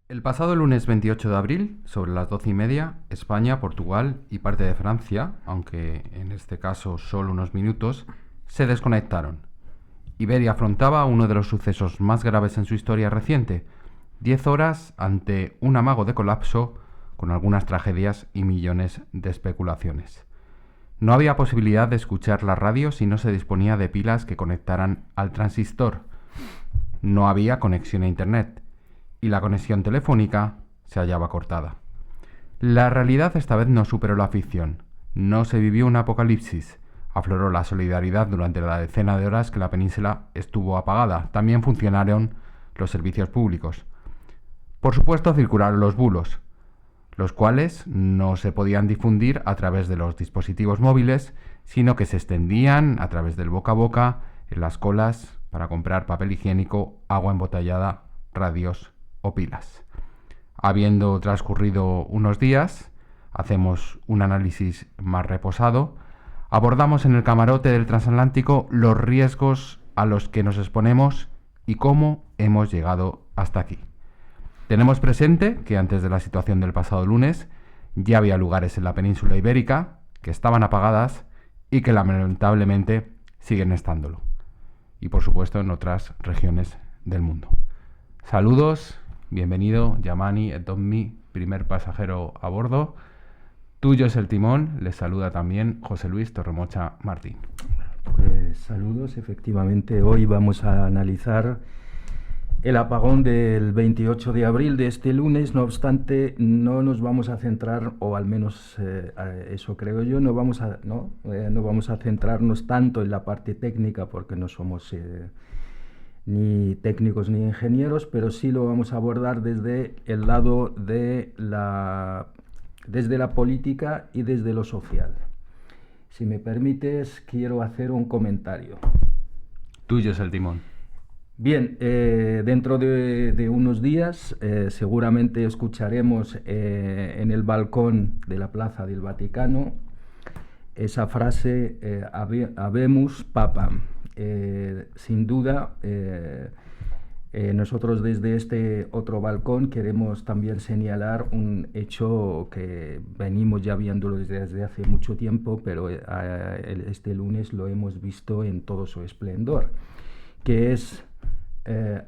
El pasado lunes 28 de abril, sobre las 12:30, España, Portugal y parte de Francia, aunque en este caso solo unos minutos, se desconectaron. Iberia afrontaba uno de los sucesos más graves en su historia reciente, 10 horas ante un amago de colapso con algunas tragedias y millones de especulaciones. No había posibilidad de escuchar la radio si no se disponía de pilas que conectaran al transistor. No había conexión a Internet y la conexión telefónica se hallaba cortada. La realidad esta vez no superó la ficción. No se vivió un apocalipsis. Afloró la solidaridad durante la decena de horas que la península estuvo apagada. También funcionaron los servicios públicos. Por supuesto, circularon los bulos, los cuales no se podían difundir a través de los dispositivos móviles, sino que se extendían a través del boca a boca, en las colas, para comprar papel higiénico, agua embotellada, radios o pilas. Habiendo transcurrido unos días, hacemos un análisis más reposado, abordamos en el camarote del transatlántico los riesgos a los que nos exponemos y cómo hemos llegado hasta aquí. Tenemos presente que antes de la situación del pasado lunes ya había lugares en la península ibérica que estaban apagadas y que lamentablemente siguen estándolo. Y por supuesto en otras regiones del mundo. Saludos, bienvenido, Yamani Etommi, primer pasajero a bordo. Tuyo es el timón, les saluda también José Luis Torremocha Martín. Pues saludos, efectivamente hoy vamos a analizar el apagón del 28 de abril de este lunes. No obstante, no nos vamos a centrar, o al menos eso creo yo, no vamos a centrarnos tanto en la parte técnica porque no somos ni técnicos ni ingenieros, pero sí lo vamos a abordar desde el lado de desde la política y desde lo social. Si me permites, quiero hacer un comentario. Tuyo es el timón. Bien, dentro de unos días seguramente escucharemos en el balcón de la Plaza del Vaticano esa frase Habemus Papam. Sin duda, nosotros desde este otro balcón queremos también señalar un hecho que venimos ya viéndolo desde hace mucho tiempo, pero este lunes lo hemos visto en todo su esplendor, que es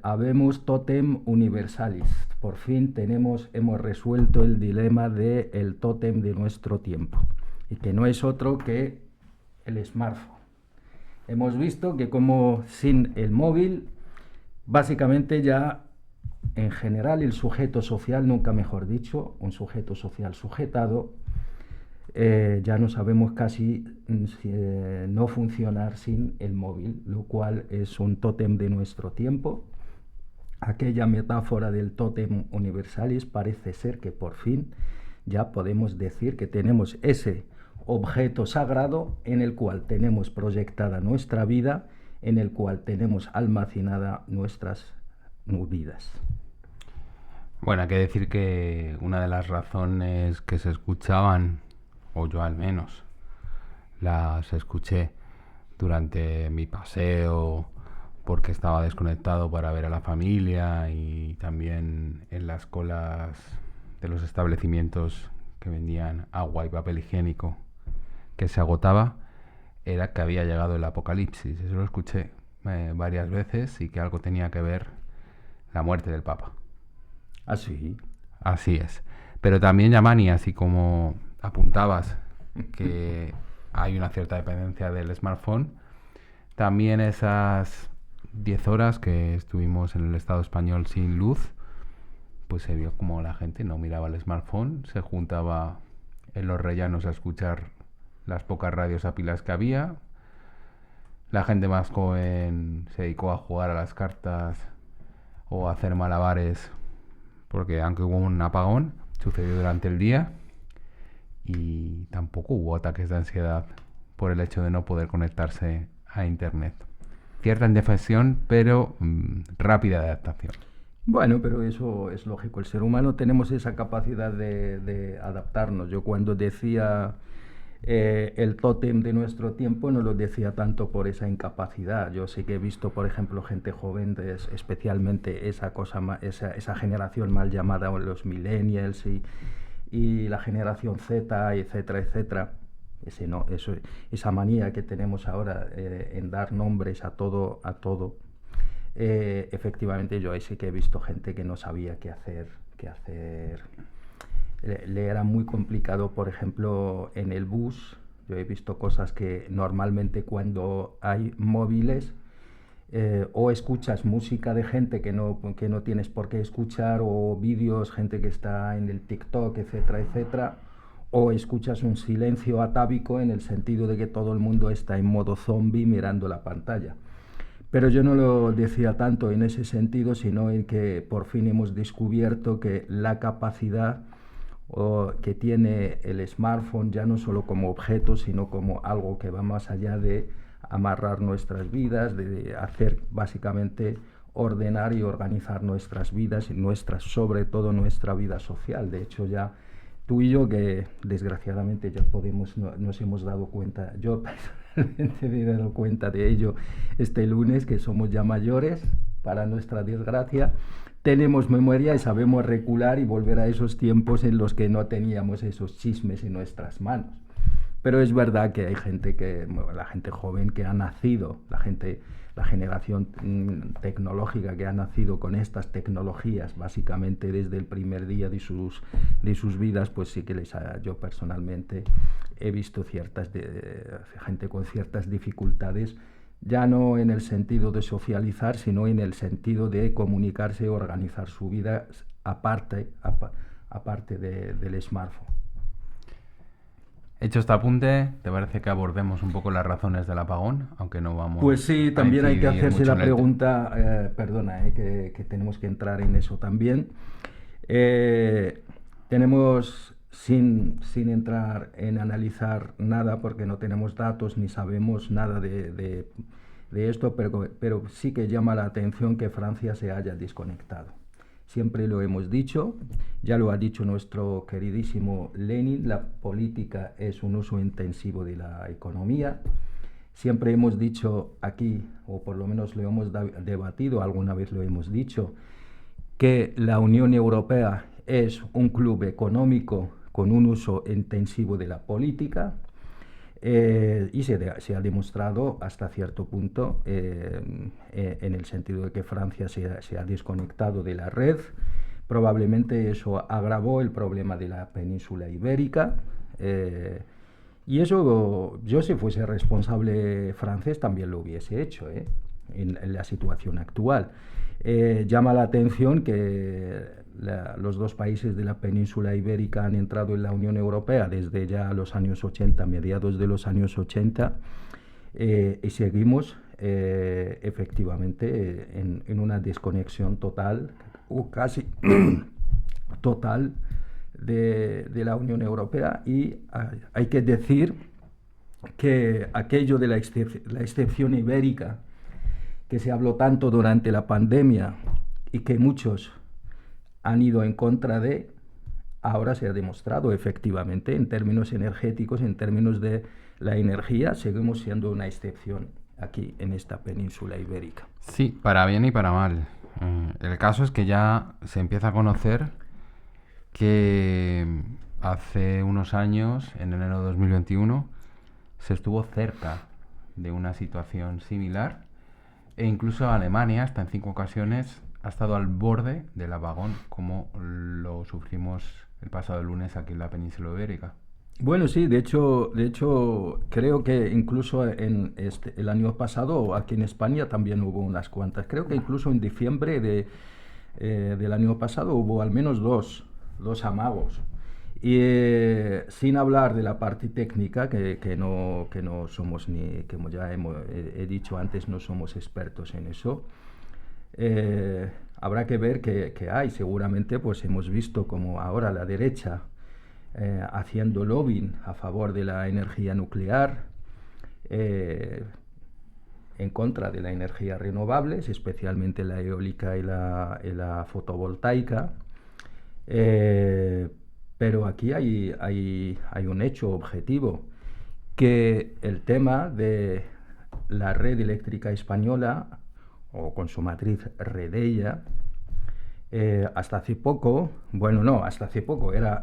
Habemus Totem Universalis. Por fin hemos resuelto el dilema del tótem de nuestro tiempo, y que no es otro que el smartphone. Hemos visto que como sin el móvil, básicamente ya en general el sujeto social, nunca mejor dicho, un sujeto social sujetado, ya no sabemos casi no funcionar sin el móvil, lo cual es un tótem de nuestro tiempo. Aquella metáfora del tótem universalis parece ser que por fin ya podemos decir que tenemos ese objeto sagrado en el cual tenemos proyectada nuestra vida, en el cual tenemos almacenada nuestras vidas. Bueno, hay que decir que una de las razones que se escuchaban, o yo al menos, las escuché durante mi paseo porque estaba desconectado para ver a la familia y también en las colas de los establecimientos que vendían agua y papel higiénico que se agotaba, era que había llegado el apocalipsis. Eso lo escuché varias veces y que algo tenía que ver la muerte del Papa. Así. Así es. Pero también, Yamani, así como apuntabas que hay una cierta dependencia del smartphone, también esas 10 horas que estuvimos en el Estado español sin luz, pues se vio como la gente no miraba el smartphone, se juntaba en los rellanos a escuchar las pocas radios a pilas que había. La gente más joven se dedicó a jugar a las cartas o a hacer malabares, porque aunque hubo un apagón, sucedió durante el día y tampoco hubo ataques de ansiedad por el hecho de no poder conectarse a Internet. Cierta indefensión, pero rápida adaptación. Bueno, pero eso es lógico. El ser humano tenemos esa capacidad de adaptarnos. Yo cuando decía El tótem de nuestro tiempo no lo decía tanto por esa incapacidad. Yo sí que he visto, por ejemplo, gente joven, especialmente esa generación mal llamada los millennials y la generación Z, etcétera, etcétera. Esa manía que tenemos ahora en dar nombres a todo. Efectivamente, yo ahí sí que he visto gente que no sabía qué hacer. Le era muy complicado, por ejemplo, en el bus. Yo he visto cosas que normalmente cuando hay móviles o escuchas música de gente que no tienes por qué escuchar, o vídeos, gente que está en el TikTok, etcétera, etcétera, o escuchas un silencio atávico en el sentido de que todo el mundo está en modo zombie mirando la pantalla. Pero yo no lo decía tanto en ese sentido, sino en que por fin hemos descubierto que la capacidad que tiene el smartphone, ya no solo como objeto, sino como algo que va más allá de amarrar nuestras vidas, de hacer básicamente ordenar y organizar nuestras vidas y sobre todo nuestra vida social. De hecho, ya tú y yo, que desgraciadamente ya nos hemos dado cuenta, yo personalmente me he dado cuenta de ello este lunes, que somos ya mayores, para nuestra desgracia, tenemos memoria y sabemos recular y volver a esos tiempos en los que no teníamos esos chismes en nuestras manos. Pero es verdad que hay la gente joven que ha nacido, la generación tecnológica que ha nacido con estas tecnologías básicamente desde el primer día de sus vidas, pues sí que yo personalmente he visto gente con ciertas dificultades, ya no en el sentido de socializar, sino en el sentido de comunicarse y organizar su vida aparte del smartphone. Hecho este apunte, ¿te parece que abordemos un poco las razones del apagón? Aunque no vamos. Pues sí, también hay que hacerse la pregunta, que tenemos que entrar en eso también. Tenemos, sin entrar en analizar nada, porque no tenemos datos ni sabemos nada de esto, pero sí que llama la atención que Francia se haya desconectado. Siempre lo hemos dicho, ya lo ha dicho nuestro queridísimo Lenin, la política es un uso intensivo de la economía. Siempre hemos dicho aquí, o por lo menos lo hemos debatido, alguna vez lo hemos dicho, que la Unión Europea es un club económico con un uso intensivo de la política. Y se ha demostrado hasta cierto punto en el sentido de que Francia se ha desconectado de la red. Probablemente eso agravó el problema de la península ibérica, y eso, yo si fuese responsable francés también lo hubiese hecho en la situación actual. Llama la atención que los dos países de la península ibérica han entrado en la Unión Europea desde ya los años 80, mediados de los años 80, y seguimos efectivamente en una desconexión total, o casi total, de la Unión Europea. Y hay que decir que aquello de la excepción ibérica, que se habló tanto durante la pandemia y que muchos han ido en contra de, ahora se ha demostrado efectivamente en términos energéticos, en términos de la energía, seguimos siendo una excepción aquí en esta península ibérica. Sí, para bien y para mal. El caso es que ya se empieza a conocer que hace unos años, en enero de 2021, se estuvo cerca de una situación similar, e incluso Alemania, hasta en 5 ocasiones, ha estado al borde del apagón, como lo sufrimos el pasado lunes aquí en la península ibérica. Bueno, sí, de hecho creo que incluso el año pasado aquí en España también hubo unas cuantas. Creo que incluso en diciembre del año pasado hubo al menos dos amagos. Y sin hablar de la parte técnica, que no somos como ya he dicho antes, no somos expertos en eso. Habrá que ver que hay, seguramente pues hemos visto como ahora la derecha haciendo lobbying a favor de la energía nuclear, en contra de las energías renovables, especialmente la eólica y la fotovoltaica. Pero aquí hay un hecho objetivo. que el tema de la red eléctrica española, o con su matriz Redella, hasta hace poco,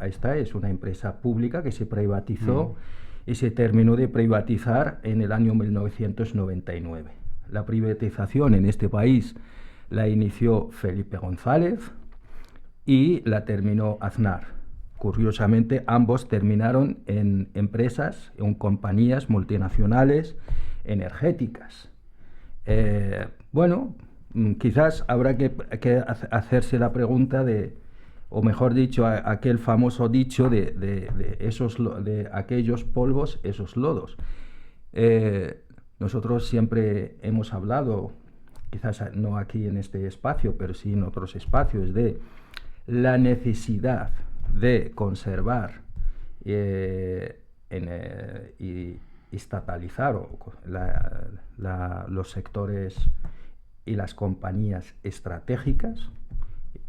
esta es una empresa pública que se privatizó y se terminó de privatizar en el año 1999. La privatización en este país la inició Felipe González y la terminó Aznar. Curiosamente, ambos terminaron en empresas, en compañías multinacionales energéticas. Bueno, quizás habrá que hacerse la pregunta de, o mejor dicho, aquel famoso dicho de aquellos polvos, esos lodos. Nosotros siempre hemos hablado, quizás no aquí en este espacio, pero sí en otros espacios, de la necesidad de conservar y estatalizar los sectores y las compañías estratégicas,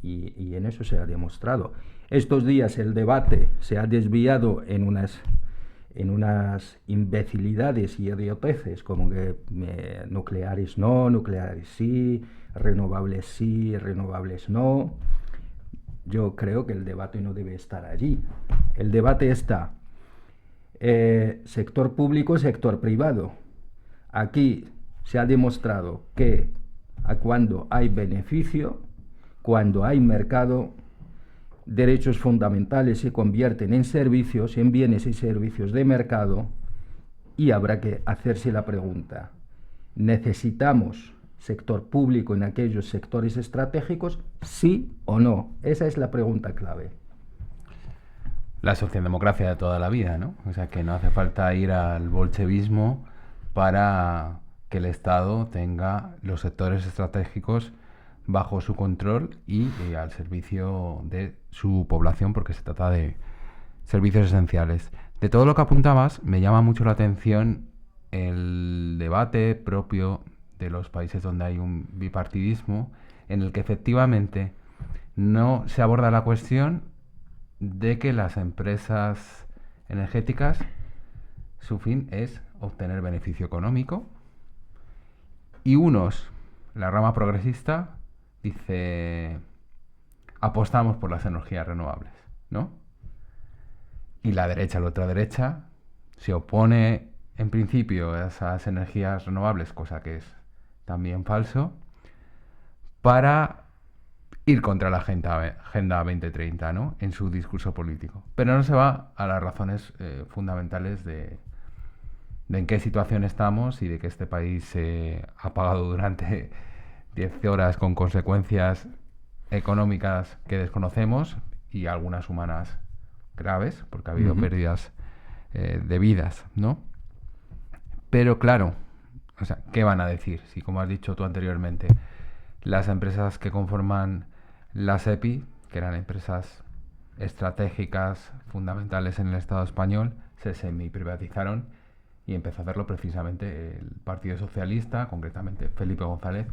y en eso se ha demostrado. Estos días el debate se ha desviado en unas imbecilidades y idioteces, como que nucleares no, nucleares sí, renovables no. Yo creo que el debate no debe estar allí. El debate está sector público, sector privado. Aquí se ha demostrado que cuando hay beneficio, cuando hay mercado, derechos fundamentales se convierten en servicios, en bienes y servicios de mercado, y habrá que hacerse la pregunta: ¿necesitamos sector público en aquellos sectores estratégicos, sí o no? Esa es la pregunta clave. La socialdemocracia de toda la vida, ¿no? O sea, que no hace falta ir al bolchevismo para que el Estado tenga los sectores estratégicos bajo su control y al servicio de su población, porque se trata de servicios esenciales. De todo lo que apuntabas, me llama mucho la atención el debate propio de los países donde hay un bipartidismo, en el que efectivamente no se aborda la cuestión de que las empresas energéticas, su fin es obtener beneficio económico, y la rama progresista, dice: apostamos por las energías renovables, ¿no? Y la otra derecha, se opone en principio a esas energías renovables, cosa que es también falso, para ir contra la Agenda 2030, ¿no?, en su discurso político. Pero no se va a las razones fundamentales de en qué situación estamos y de que este país se ha pagado durante 10 horas con consecuencias económicas que desconocemos y algunas humanas graves, porque ha habido pérdidas de vidas, ¿no? Pero claro, o sea, ¿qué van a decir? Si, como has dicho tú anteriormente, las empresas que conforman la SEPI, que eran empresas estratégicas fundamentales en el Estado español, se semi-privatizaron, y empezó a hacerlo precisamente el Partido Socialista, concretamente Felipe González,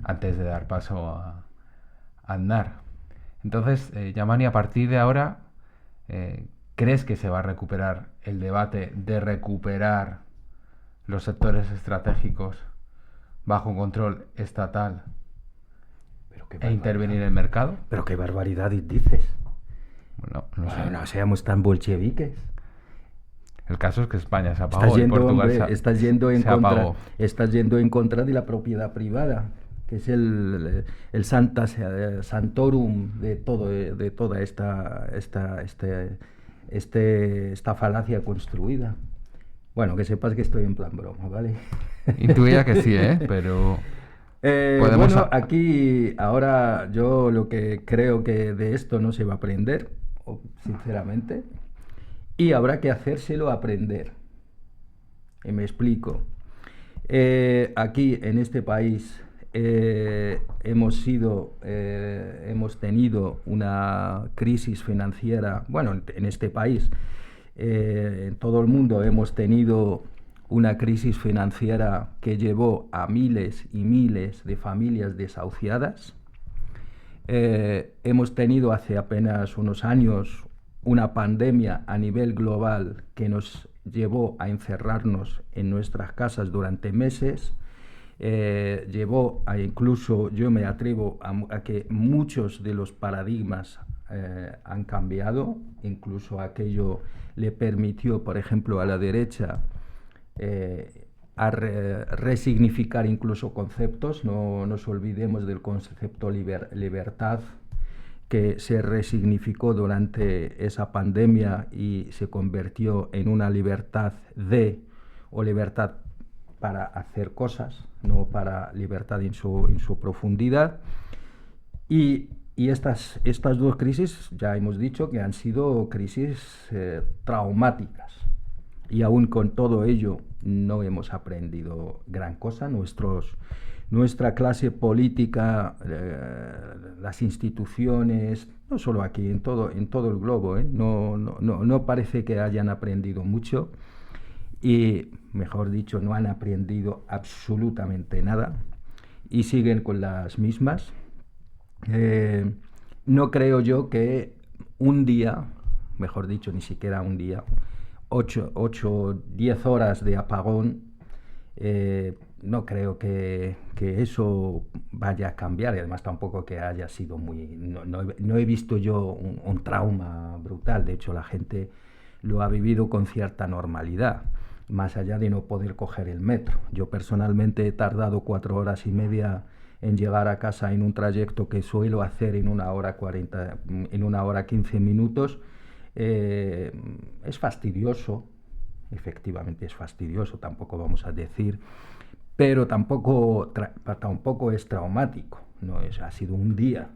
antes de dar paso a Aznar. Entonces, Yamani, a partir de ahora, ¿crees que se va a recuperar el debate de recuperar los sectores estratégicos bajo control estatal e intervenir en el mercado? Pero qué barbaridad dices. Bueno, no sé. No seamos tan bolcheviques. El caso es que España se apagó y Portugal estás yendo en contra de la propiedad privada, que es el santorum de toda esta falacia construida. Bueno, que sepas que estoy en plan broma, ¿vale? Intuía que sí, pero bueno, aquí ahora yo lo que creo que de esto no se va a aprender, sinceramente, y habrá que hacérselo aprender. Y me explico. Aquí en este país hemos tenido una crisis financiera, bueno, en este país, en todo el mundo hemos tenido una crisis financiera que llevó a miles y miles de familias desahuciadas. Hemos tenido hace apenas unos años una pandemia a nivel global que nos llevó a encerrarnos en nuestras casas durante meses, llevó a incluso, yo me atrevo a que muchos de los paradigmas han cambiado, incluso aquello le permitió, por ejemplo, a la derecha a resignificar incluso conceptos. No nos olvidemos del concepto libertad, que se resignificó durante esa pandemia y se convirtió en una libertad o libertad para hacer cosas, no para libertad en su profundidad. Y estas dos crisis, ya hemos dicho que han sido crisis traumáticas. Y aún con todo ello no hemos aprendido gran cosa. Nuestra clase política, las instituciones, no solo aquí, en todo el globo, no parece que hayan aprendido mucho. Y, mejor dicho, no han aprendido absolutamente nada y siguen con las mismas. No creo yo que un día, mejor dicho, ni siquiera un día, 10 horas de apagón, no creo que eso vaya a cambiar, y además tampoco que haya sido no he visto yo un trauma brutal. De hecho, la gente lo ha vivido con cierta normalidad, más allá de no poder coger el metro. Yo personalmente he tardado 4 horas y media en llegar a casa en un trayecto que suelo hacer en 1 hora 15 minutos. Es fastidioso, efectivamente es fastidioso, tampoco vamos a decir, pero tampoco es traumático, ha sido un día.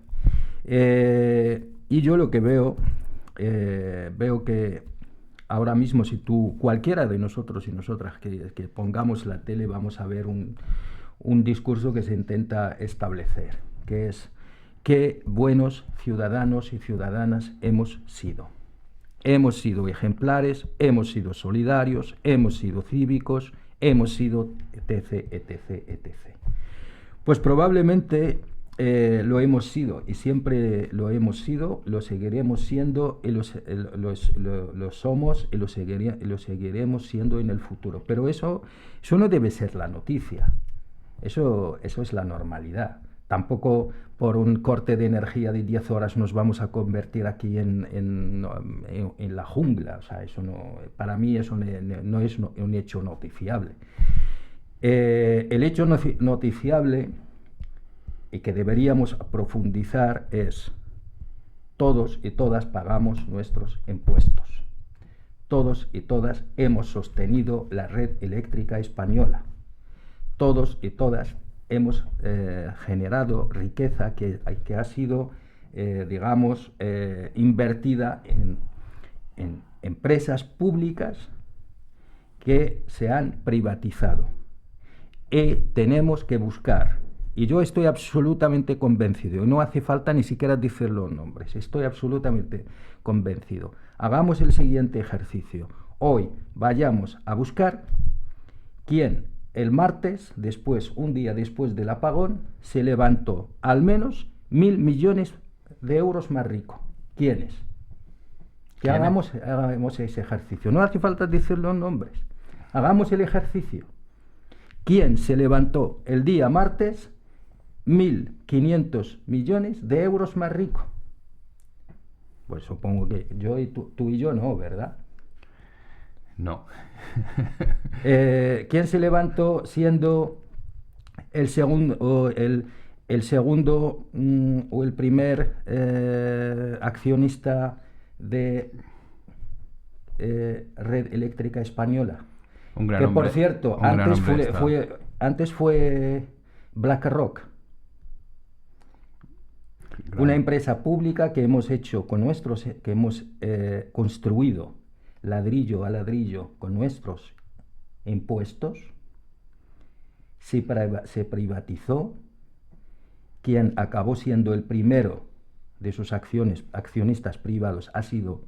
Y yo lo que veo que ahora mismo, si cualquiera de nosotros y nosotras que pongamos la tele, vamos a ver un discurso que se intenta establecer, que es: qué buenos ciudadanos y ciudadanas hemos sido. Hemos sido ejemplares, hemos sido solidarios, hemos sido cívicos, hemos sido etc, etc, etc. Pues probablemente lo hemos sido, y siempre lo hemos sido, lo seguiremos siendo, y lo somos, y lo seguiremos siendo en el futuro. Pero eso no debe ser la noticia, eso es la normalidad. Tampoco por un corte de energía de 10 horas nos vamos a convertir aquí en la jungla. O sea, eso no, para mí eso no es un hecho noticiable. El hecho noticiable, y que deberíamos profundizar, es: todos y todas pagamos nuestros impuestos. Todos y todas hemos sostenido la red eléctrica española. Todos y todas hemos generado riqueza que ha sido, invertida en empresas públicas que se han privatizado. Y tenemos que buscar, y yo estoy absolutamente convencido, no hace falta ni siquiera decir los nombres, estoy absolutamente convencido. Hagamos el siguiente ejercicio. Hoy vayamos a buscar quién el martes, un día después del apagón, se levantó al menos 1.000 millones de euros más rico. ¿Quiénes? Que hagamos ese ejercicio. No hace falta decir los nombres. Hagamos el ejercicio. ¿Quién se levantó el día martes 1.500 millones de euros más rico? Pues supongo que yo y tú y yo no, ¿verdad? No. ¿Quién se levantó siendo el segundo o el primer accionista de Red Eléctrica Española? Un gran que hombre, por cierto, antes fue BlackRock, una empresa pública que hemos hecho que hemos construido ladrillo a ladrillo con nuestros impuestos. Se privatizó. Quien acabó siendo el primero de sus accionistas privados ha sido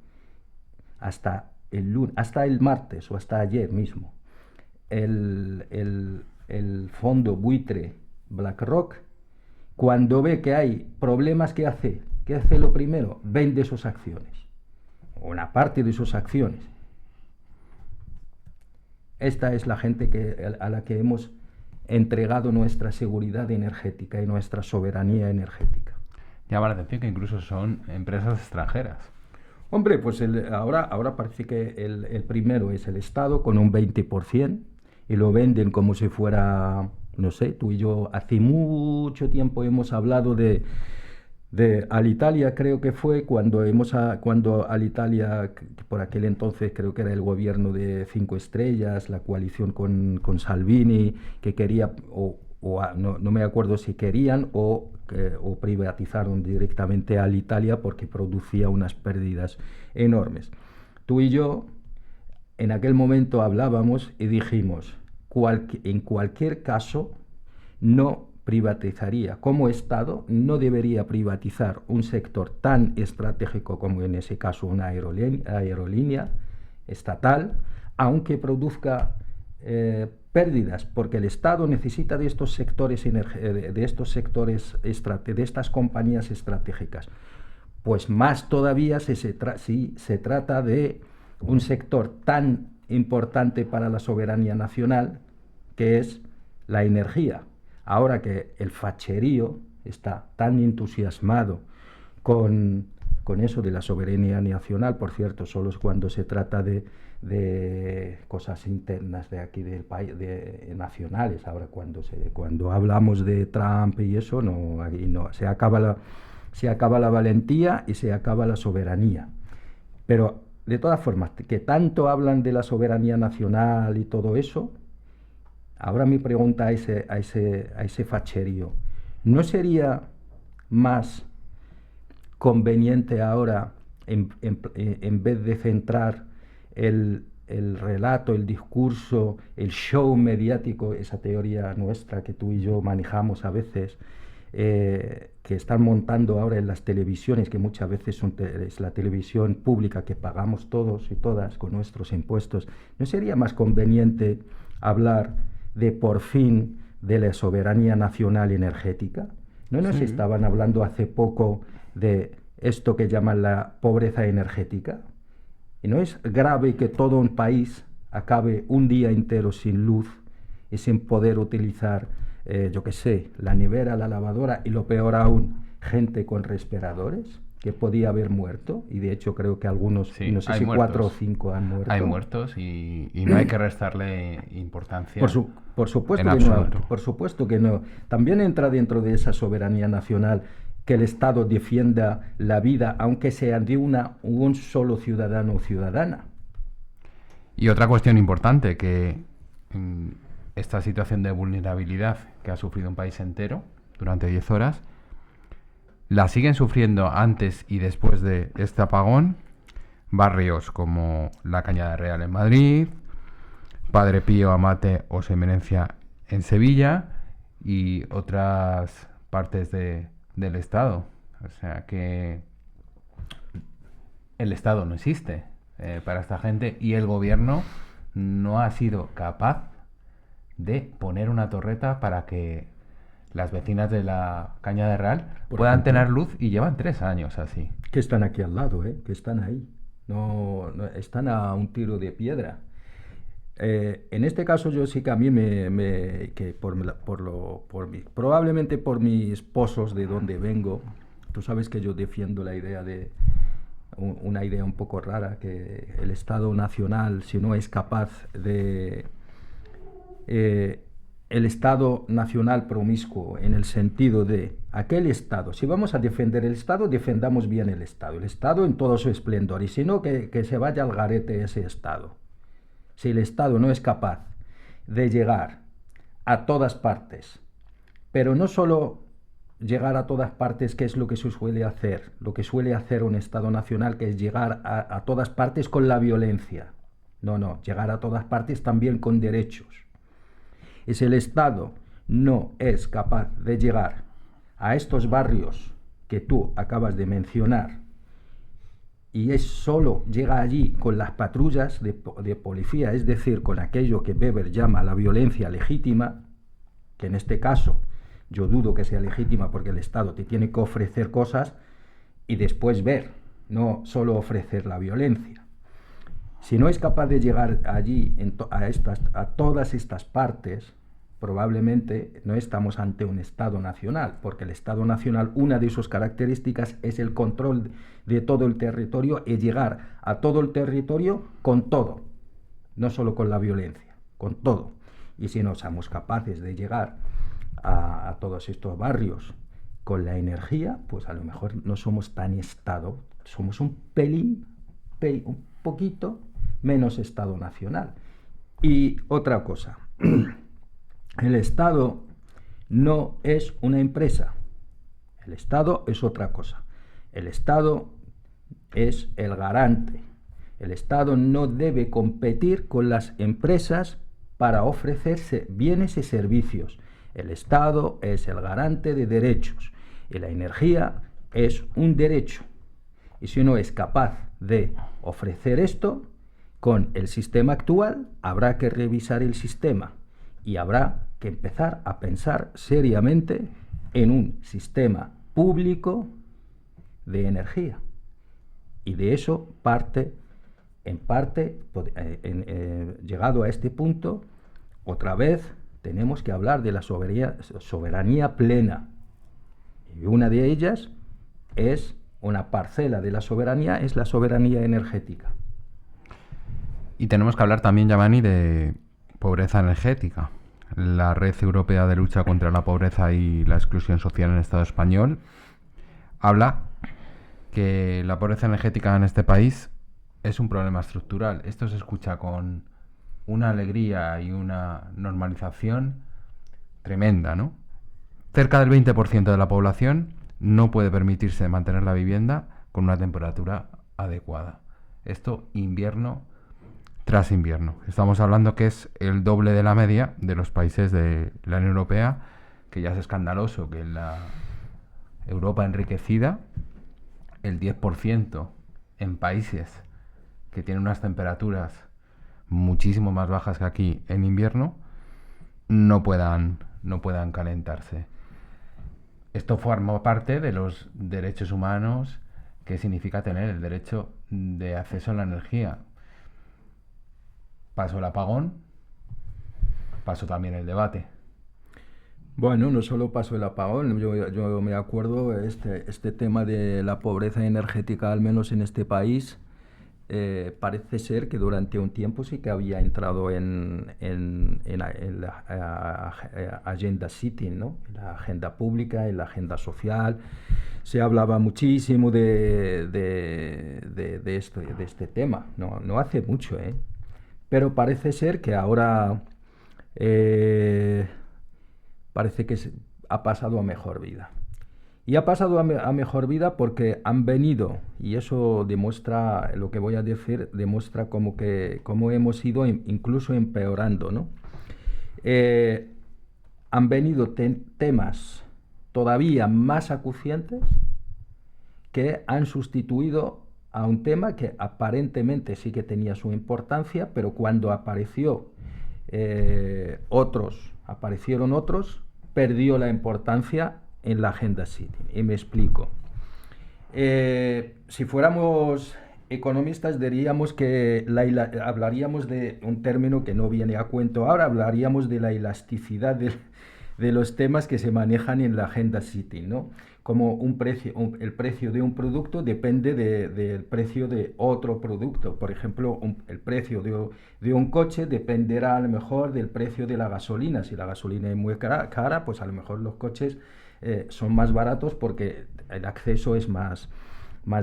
hasta el martes o hasta ayer mismo el fondo buitre BlackRock. Cuando ve que hay problemas, ¿qué hace? Lo primero, vende sus acciones, una parte de sus acciones. Esta es la gente a la que hemos entregado nuestra seguridad energética y nuestra soberanía energética. Llama la atención que incluso son empresas extranjeras. Hombre, pues ahora parece que el primero es el Estado con un 20% y lo venden como si fuera, no sé, tú y yo hace mucho tiempo hemos hablado de Alitalia, creo que fue cuando Alitalia, por aquel entonces creo que era el gobierno de 5 estrellas, la coalición con Salvini, que quería, no me acuerdo si querían o privatizaron directamente Alitalia porque producía unas pérdidas enormes. Tú y yo en aquel momento hablábamos y dijimos, en cualquier caso, no privatizaría. Como Estado no debería privatizar un sector tan estratégico como en ese caso una aerolínea estatal, aunque produzca pérdidas, porque el Estado necesita de estos sectores, de estas compañías estratégicas. Pues más todavía si se trata de un sector tan importante para la soberanía nacional, que es la energía. Ahora que el facherío está tan entusiasmado con eso de la soberanía nacional, por cierto, solo es cuando se trata de cosas internas de aquí del país, nacionales. Ahora cuando hablamos de Trump y eso, aquí no, se acaba la valentía y se acaba la soberanía. Pero de todas formas, que tanto hablan de la soberanía nacional y todo eso, ahora mi pregunta a ese facherío, ¿no sería más conveniente ahora, en vez de centrar el relato, el discurso, el show mediático, esa teoría nuestra que tú y yo manejamos a veces, que están montando ahora en las televisiones, que muchas veces es la televisión pública que pagamos todos y todas con nuestros impuestos, ¿no sería más conveniente hablar de por fin de la soberanía nacional energética? ¿No nos estaban hablando hace poco de esto que llaman la pobreza energética? ¿Y no es grave que todo un país acabe un día entero sin luz y sin poder utilizar, yo qué sé, la nevera, la lavadora y lo peor aún, gente con respiradores que podía haber muerto? Y de hecho creo que algunos, no sé si muertos. 4 o 5 han muerto. Hay muertos y no hay que restarle importancia. Por supuesto que no. Por supuesto que no. También entra dentro de esa soberanía nacional que el Estado defienda la vida, aunque sea de un solo ciudadano o ciudadana. Y otra cuestión importante, que esta situación de vulnerabilidad que ha sufrido un país entero durante 10 horas, la siguen sufriendo antes y después de este apagón barrios como la Cañada Real en Madrid, Padre Pío, Amate o Semenencia en Sevilla y otras partes del Estado. O sea que el Estado no existe para esta gente y el gobierno no ha sido capaz de poner una torreta para que las vecinas de la Cañada Real puedan tener luz, y llevan 3 años así. Que están aquí al lado, que están ahí. No, están a un tiro de piedra. En este caso yo sí que a mí probablemente por mis pozos de donde vengo, tú sabes que yo defiendo la idea de una idea un poco rara, que el Estado nacional, si no es capaz de el Estado nacional promiscuo, en el sentido de aquel Estado, si vamos a defender el Estado, defendamos bien el Estado en todo su esplendor, y si no, que se vaya al garete ese Estado. Si el Estado no es capaz de llegar a todas partes, pero no solo llegar a todas partes, que es lo que se suele hacer, lo que suele hacer un Estado nacional, que es llegar a todas partes con la violencia. No, llegar a todas partes también con derechos. Y si el Estado no es capaz de llegar a estos barrios que tú acabas de mencionar, y solo llega allí con las patrullas de policía, es decir, con aquello que Weber llama la violencia legítima, que en este caso yo dudo que sea legítima, porque el Estado te tiene que ofrecer cosas y después ver, no solo ofrecer la violencia. Si no es capaz de llegar allí a todas estas partes, probablemente no estamos ante un Estado nacional, porque el Estado nacional, una de sus características es el control de todo el territorio y llegar a todo el territorio con todo, no solo con la violencia, con todo. Y si no somos capaces de llegar a todos estos barrios con la energía, pues a lo mejor no somos tan Estado, somos un poquito menos Estado nacional. Y otra cosa, el Estado no es una empresa, el Estado es otra cosa. El Estado es el garante. El Estado no debe competir con las empresas para ofrecerse bienes y servicios. El Estado es el garante de derechos y la energía es un derecho. Y si uno es capaz de ofrecer esto, con el sistema actual habrá que revisar el sistema y habrá que empezar a pensar seriamente en un sistema público de energía. Y de eso llegado a este punto, otra vez tenemos que hablar de la soberanía plena. Y una de ellas es una parcela de la soberanía, es la soberanía energética. Y tenemos que hablar también, Giovanni, de pobreza energética. La Red Europea de Lucha contra la Pobreza y la Exclusión Social en el Estado español habla que la pobreza energética en este país es un problema estructural. Esto se escucha con una alegría y una normalización tremenda, ¿no? Cerca del 20% de la población no puede permitirse mantener la vivienda con una temperatura adecuada. Esto invierno tras invierno. Estamos hablando que es el doble de la media de los países de la Unión Europea, que ya es escandaloso que en la Europa enriquecida el 10% en países que tienen unas temperaturas muchísimo más bajas que aquí en invierno no puedan calentarse. Esto forma parte de los derechos humanos que significa tener el derecho de acceso a la energía. Pasó el apagón, pasó también el debate. Bueno, no solo pasó el apagón, yo me acuerdo este tema de la pobreza energética, al menos en este país, parece ser que durante un tiempo sí que había entrado en la agenda sitting, ¿no? En la agenda pública, en la agenda social. Se hablaba muchísimo de este tema, no hace mucho, ¿eh? Pero parece ser que ahora parece que ha pasado a mejor vida. Y ha pasado a mejor vida porque han venido, y eso demuestra, lo que voy a decir, demuestra cómo hemos ido incluso empeorando, ¿no? Han venido temas todavía más acuciantes que han sustituido a un tema que aparentemente sí que tenía su importancia, pero cuando aparecieron otros, perdió la importancia en la agenda sitting. Y me explico. Si fuéramos economistas diríamos que hablaríamos de un término que no viene a cuento ahora, hablaríamos de la elasticidad de los temas que se manejan en la agenda sitting, ¿no? Como el precio de un producto depende del precio de otro producto. Por ejemplo, el precio de un coche dependerá a lo mejor del precio de la gasolina. Si la gasolina es muy cara, pues a lo mejor los coches son más baratos porque el acceso es más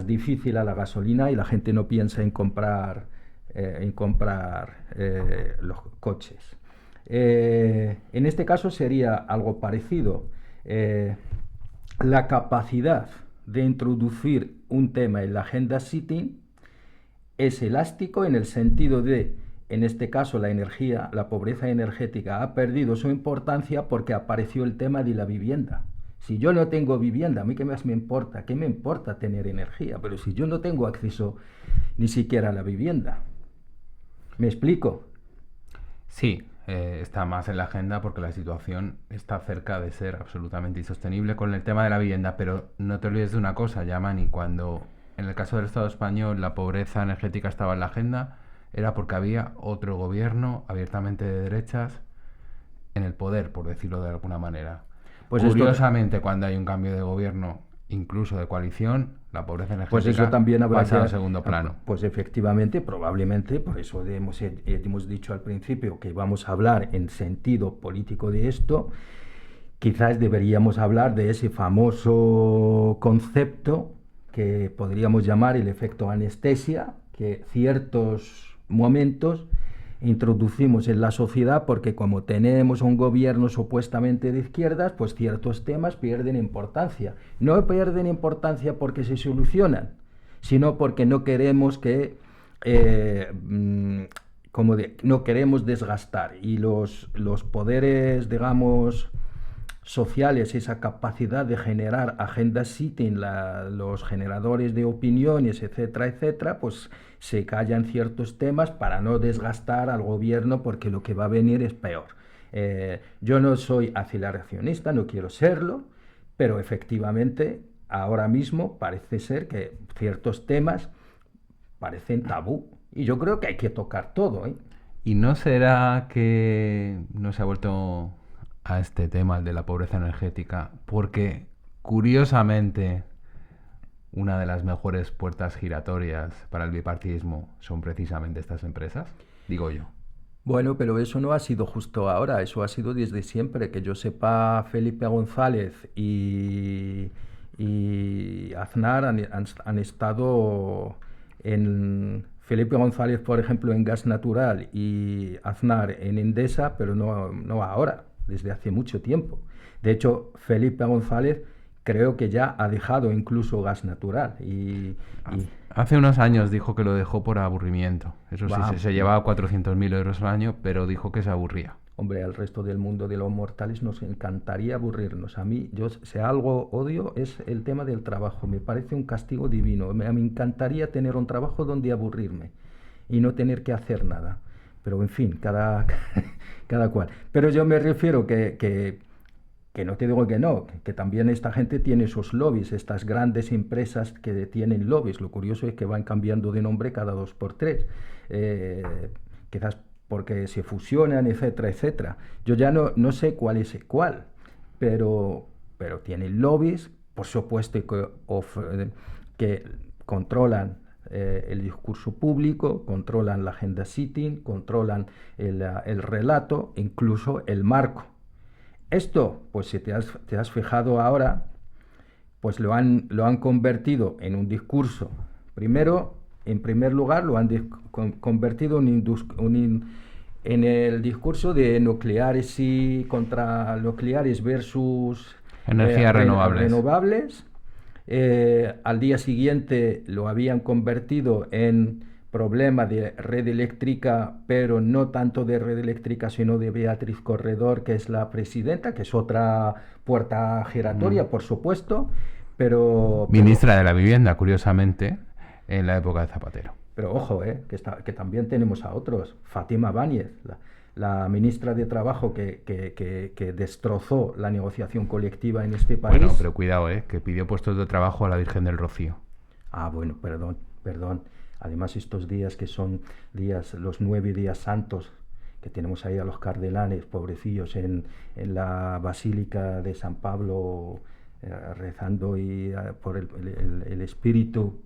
difícil a la gasolina y la gente no piensa en comprar los coches. En este caso sería algo parecido. La capacidad de introducir un tema en la agenda sitting es elástico en el sentido de, en este caso, la pobreza energética ha perdido su importancia porque apareció el tema de la vivienda. Si yo no tengo vivienda, ¿a mí qué más me importa? ¿Qué me importa tener energía? Pero si yo no tengo acceso ni siquiera a la vivienda. ¿Me explico? Sí, está más en la agenda porque la situación está cerca de ser absolutamente insostenible con el tema de la vivienda, pero no te olvides de una cosa, Yamani, cuando en el caso del Estado español la pobreza energética estaba en la agenda, era porque había otro gobierno abiertamente de derechas en el poder, por decirlo de alguna manera. Pues curiosamente, cuando hay un cambio de gobierno, incluso de coalición, la pobreza energética pues eso también habrá pasa al segundo plano. Pues efectivamente, probablemente, por eso hemos dicho al principio que vamos a hablar en sentido político de esto. Quizás deberíamos hablar de ese famoso concepto que podríamos llamar el efecto anestesia, que ciertos momentos introducimos en la sociedad porque como tenemos un gobierno supuestamente de izquierdas, pues ciertos temas pierden importancia. No pierden importancia porque se solucionan, sino porque no queremos que no queremos desgastar, y los poderes, digamos, sociales, esa capacidad de generar agendas sitting, los generadores de opiniones, etcétera, etcétera, pues se callan ciertos temas para no desgastar al gobierno porque lo que va a venir es peor. Yo no soy aceleracionista, no quiero serlo, pero efectivamente ahora mismo parece ser que ciertos temas parecen tabú y yo creo que hay que tocar todo, ¿eh? ¿Y no será que no se ha vuelto a este tema, el de la pobreza energética, porque curiosamente una de las mejores puertas giratorias para el bipartidismo son precisamente estas empresas? Digo yo. Bueno, pero eso no ha sido justo ahora, eso ha sido desde siempre. Que yo sepa, Felipe González y Aznar han estado en... Felipe González, por ejemplo, en Gas Natural y Aznar en Endesa, pero no ahora, desde hace mucho tiempo. De hecho, Felipe González creo que ya ha dejado incluso Gas Natural. Hace unos años dijo que lo dejó por aburrimiento. Eso sí, Wow. se llevaba 400.000 euros al año, pero dijo que se aburría. Hombre, al resto del mundo de los mortales nos encantaría aburrirnos. A mí, si algo odio, es el tema del trabajo. Me parece un castigo divino. Me encantaría tener un trabajo donde aburrirme y no tener que hacer nada. Pero, en fin, cada cual. Pero yo me refiero que no te digo que no, que también esta gente tiene sus lobbies, estas grandes empresas que tienen lobbies. Lo curioso es que van cambiando de nombre cada 2 por 3. Quizás porque se fusionan, etcétera, etcétera. Yo ya no sé cuál es cuál, pero tienen lobbies, por supuesto, que controlan el discurso público, controlan la agenda sitting, controlan el relato, incluso el marco. Esto, pues si te has fijado ahora, pues lo han convertido en un discurso. En primer lugar, lo han convertido en el discurso de nucleares y contra nucleares versus energías renovables. Al día siguiente lo habían convertido en problema de red eléctrica, pero no tanto de red eléctrica, sino de Beatriz Corredor, que es la presidenta, que es otra puerta giratoria, por supuesto, pero... Ministra de la Vivienda, curiosamente, en la época de Zapatero. Pero ojo, que también tenemos a otros. Fátima Báñez, la ministra de Trabajo que destrozó la negociación colectiva en este país. Bueno, pero cuidado, que pidió puestos de trabajo a la Virgen del Rocío. Ah, bueno, perdón. Además, estos días que son los 9 días santos, que tenemos ahí a los cardenales, pobrecillos, en la Basílica de San Pablo, rezando por el espíritu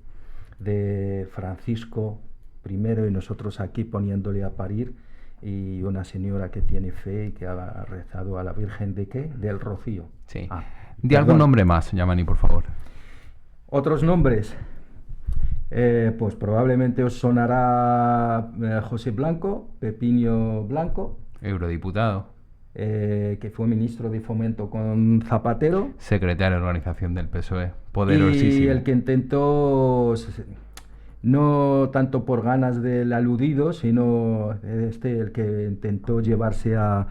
de Francisco I, y nosotros aquí poniéndole a parir, y una señora que tiene fe y que ha rezado a la Virgen ¿de qué? Del Rocío. Sí. Di algún nombre más, Yamani, por favor. Otros nombres. Pues probablemente os sonará José Blanco, Pepinho Blanco. Eurodiputado. Que fue ministro de Fomento con Zapatero. Secretario de organización del PSOE. Poderosísimo. Y el que intentó, no tanto por ganas del aludido, sino el que intentó llevarse a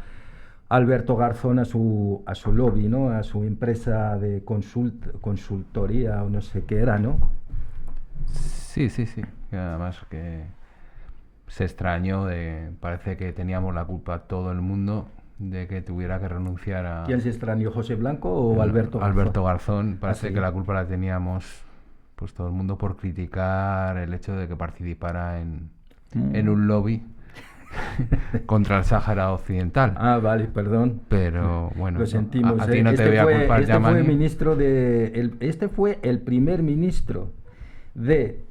Alberto Garzón a su lobby, ¿no? A su empresa de consultoría o no sé qué era, ¿no? Sí. Y además que se extrañó parece que teníamos la culpa todo el mundo de que tuviera que renunciar a... ¿Quién se extrañó, José Blanco o Alberto Garzón? Alberto Garzón. Parece ¿Ah, sí? que la culpa la teníamos pues todo el mundo por criticar el hecho de que participara en en un lobby contra el Sáhara Occidental. Ah, vale, perdón. Pero bueno, lo sentimos. a ti no te voy a culpar, Yamani. Este fue el primer ministro de